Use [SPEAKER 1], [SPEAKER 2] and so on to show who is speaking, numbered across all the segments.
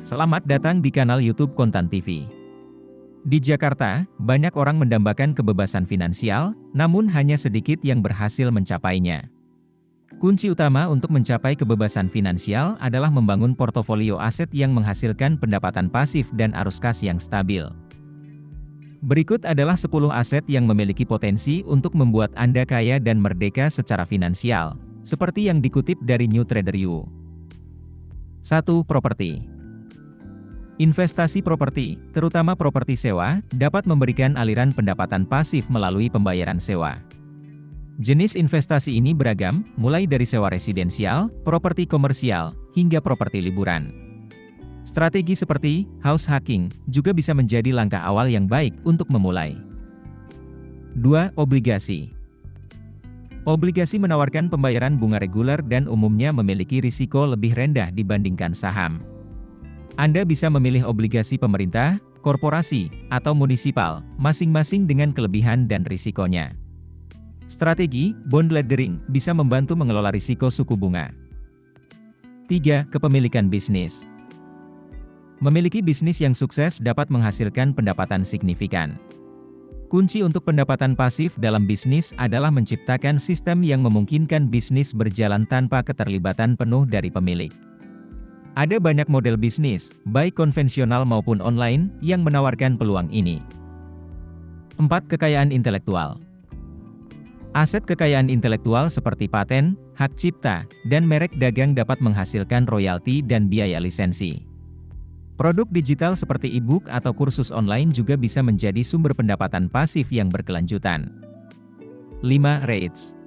[SPEAKER 1] Selamat datang di kanal YouTube Kontan TV. Di Jakarta, banyak orang mendambakan kebebasan finansial, namun hanya sedikit yang berhasil mencapainya. Kunci utama untuk mencapai kebebasan finansial adalah membangun portofolio aset yang menghasilkan pendapatan pasif dan arus kas yang stabil. Berikut adalah 10 aset yang memiliki potensi untuk membuat Anda kaya dan merdeka secara finansial, seperti yang dikutip dari New Trader U. 1. Properti. Investasi properti, terutama properti sewa, dapat memberikan aliran pendapatan pasif melalui pembayaran sewa. Jenis investasi ini beragam, mulai dari sewa residensial, properti komersial, hingga properti liburan. Strategi seperti house hacking juga bisa menjadi langkah awal yang baik untuk memulai. 2. Obligasi. Obligasi menawarkan pembayaran bunga reguler dan umumnya memiliki risiko lebih rendah dibandingkan saham. Anda bisa memilih obligasi pemerintah, korporasi, atau munisipal, masing-masing dengan kelebihan dan risikonya. Strategi bond laddering bisa membantu mengelola risiko suku bunga. 3. Kepemilikan bisnis. Memiliki bisnis yang sukses dapat menghasilkan pendapatan signifikan. Kunci untuk pendapatan pasif dalam bisnis adalah menciptakan sistem yang memungkinkan bisnis berjalan tanpa keterlibatan penuh dari pemilik. Ada banyak model bisnis, baik konvensional maupun online, yang menawarkan peluang ini. 4. Kekayaan intelektual. Aset kekayaan intelektual seperti paten, hak cipta, dan merek dagang dapat menghasilkan royalti dan biaya lisensi. Produk digital seperti e-book atau kursus online juga bisa menjadi sumber pendapatan pasif yang berkelanjutan. 5. REITs.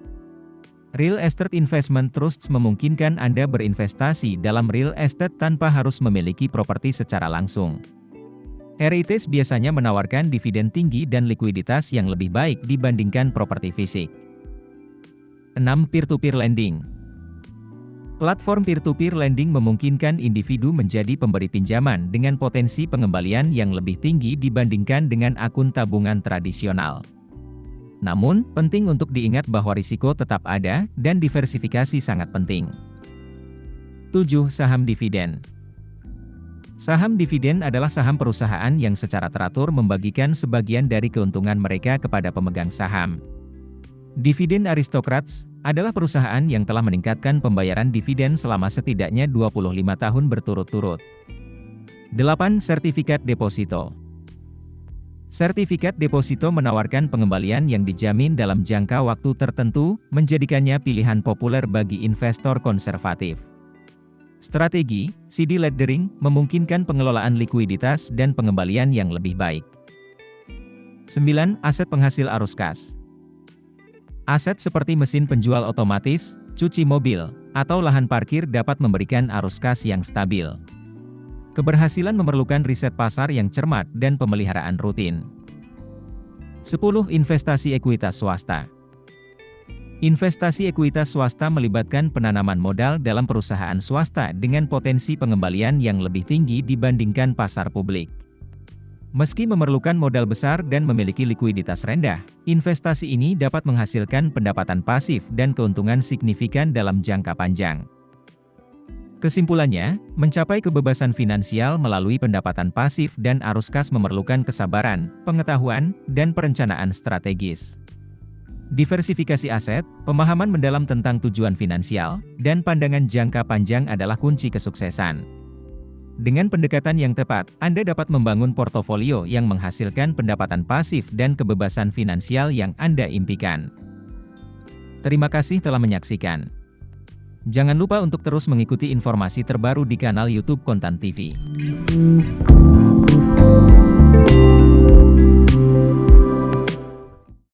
[SPEAKER 1] Real Estate Investment Trusts memungkinkan Anda berinvestasi dalam real estate tanpa harus memiliki properti secara langsung. REITs biasanya menawarkan dividen tinggi dan likuiditas yang lebih baik dibandingkan properti fisik. 6. Peer-to-peer lending. Platform peer-to-peer lending memungkinkan individu menjadi pemberi pinjaman dengan potensi pengembalian yang lebih tinggi dibandingkan dengan akun tabungan tradisional. Namun, penting untuk diingat bahwa risiko tetap ada, dan diversifikasi sangat penting. 7. Saham dividen. Saham dividen adalah saham perusahaan yang secara teratur membagikan sebagian dari keuntungan mereka kepada pemegang saham. Dividen Aristocrats adalah perusahaan yang telah meningkatkan pembayaran dividen selama setidaknya 25 tahun berturut-turut. 8. Sertifikat deposito. Sertifikat deposito menawarkan pengembalian yang dijamin dalam jangka waktu tertentu, menjadikannya pilihan populer bagi investor konservatif. Strategi CD laddering memungkinkan pengelolaan likuiditas dan pengembalian yang lebih baik. 9. Aset penghasil arus kas. Aset seperti mesin penjual otomatis, cuci mobil, atau lahan parkir dapat memberikan arus kas yang stabil. Keberhasilan memerlukan riset pasar yang cermat dan pemeliharaan rutin. 10. Investasi ekuitas swasta. Investasi ekuitas swasta melibatkan penanaman modal dalam perusahaan swasta dengan potensi pengembalian yang lebih tinggi dibandingkan pasar publik. Meski memerlukan modal besar dan memiliki likuiditas rendah, investasi ini dapat menghasilkan pendapatan pasif dan keuntungan signifikan dalam jangka panjang. Kesimpulannya, mencapai kebebasan finansial melalui pendapatan pasif dan arus kas memerlukan kesabaran, pengetahuan, dan perencanaan strategis. Diversifikasi aset, pemahaman mendalam tentang tujuan finansial, dan pandangan jangka panjang adalah kunci kesuksesan. Dengan pendekatan yang tepat, Anda dapat membangun portofolio yang menghasilkan pendapatan pasif dan kebebasan finansial yang Anda impikan. Terima kasih telah menyaksikan. Jangan lupa untuk terus mengikuti informasi terbaru di kanal YouTube Kontan TV.